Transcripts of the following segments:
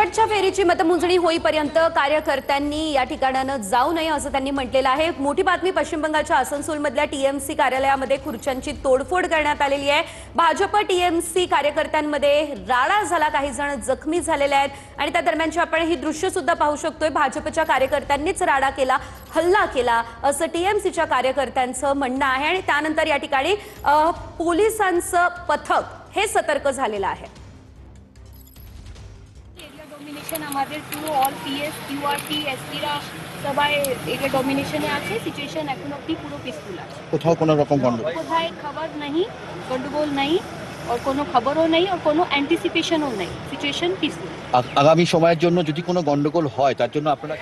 शेवटच्या फेरीची मतमोजणी होईपर्यंत कार्यकर्त्यांनी या ठिकाणानं जाऊ नये असं त्यांनी म्हटलेलं आहे। मोठी बातमी पश्चिम बंगालच्या आसनसोलमधल्या टीएमसी कार्यालयामध्ये खुर्च्यांची तोडफोड करण्यात आलेली आहे। भाजप टीएमसी कार्यकर्त्यांमध्ये राडा झाला, काही जण जखमी झालेले आहेत आणि त्या दरम्यानची आपण ही दृश्य सुद्धा पाहू शकतोय। भाजपच्या कार्यकर्त्यांनीच राडा केला, हल्ला केला असं टीएमसीच्या कार्यकर्त्यांचं म्हणणं आहे आणि त्यानंतर या ठिकाणी पोलिसांचं पथक हे सतर्क झालेलं आहे। ডমিনেশন আমাদের পুরো অল পিএস কিউআরটি এসটিরা সবাই এর ডমিনেশনে আছে। সিচুয়েশন এখন অবধি পুরো পিসফুল আছে, কোথাও কোনো রকম গন্ডগোল কোথায় খবর नहीं, গন্ডগোল नहीं और কোনো খবরও नहीं और কোনো অ্যান্টিসিপেশনও नहीं। Situation peaceful. আগামী সময়ের জন্য যদি কোনো গন্ডগোল হয় তার জন্য আপনারা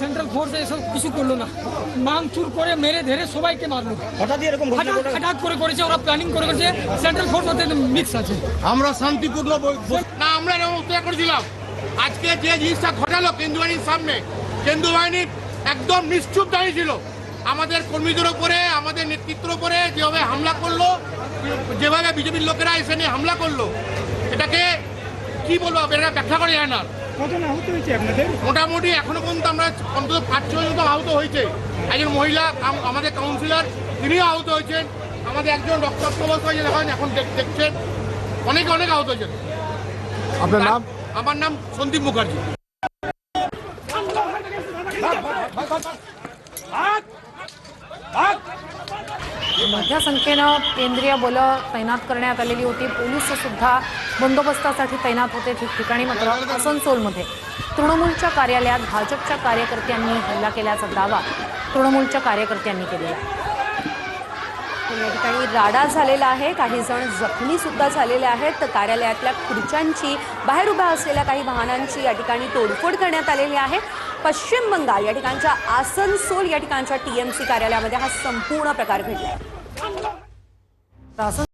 সেন্ট্রাল ফোর্স এসব কিছু করলো না, মাংচুর করে মেরে ধরে সবাইকে মারলো। হঠাৎ এরকম হঠাৎ করে করেছে, ওরা প্ল্যানিং করে করেছে। সেন্ট্রাল ফোর্স ওদের মিক্স আছে। আমরা শান্তিপূর্ণ না, আমরা ব্যবস্থা করেছিলাম। আজকে যে জিনিসটা ঘটালো কেন্দ্রীয় বাহিনীর সামনে, কেন্দ্রীয় বাহিনী একদম নিশ্চুপ দাঁড়িয়েছিল। আমাদের কর্মীদের উপরে, আমাদের নেতৃত্বের উপরে যেভাবে হামলা করলো, যেভাবে বিজেপির লোকেরা এসে নিয়ে হামলা করলো, এটাকে কি বলবো, এটা ব্যাখ্যা করা যায় না। কতজন আহত হয়েছে আপনাদের? মোটামুটি এখনো পর্যন্ত আমরা অন্তত 5-6 জন আহত হয়েছে। একজন মহিলা আমাদের কাউন্সিলর, তিনিও আহত হয়েছেন। আমাদের একজন রক্তাক্ত অবস্থায় দেখেন, এখন দেখছেন। অনেকে অনেক আহত হয়েছেন। আপনার নাম? আমার নাম সন্দীপ মুখার্জি। मोठ्या संख्येनं केंद्रीय बलं तैनात करण्यात आलेली होती। पोलीस सुद्धा बंदोबस्तासाठी तैनात होते ठिकठिकाणी। मात्र आसनसोलमध्ये तृणमूलच्या कार्यालयात भाजपच्या कार्यकर्त्यांनी हल्ला केल्याचा दावा तृणमूलच्या कार्यकर्त्यांनी केलेला आहे। या ठिकाणी राडा झालेला आहे, काही जण जखमी सुद्धा झालेले आहेत। कार्यालयातल्या खुर्च्यांची, बाहेर उभ्या असलेल्या काही वाहनांची या ठिकाणी तोडफोड करण्यात आलेली आहे। पश्चिम बंगाल या ठिकाणच्या आसनसोल या ठिकाणच्या टीएमसी कार्यालयामध्ये हा संपूर्ण प्रकार घडला आहे।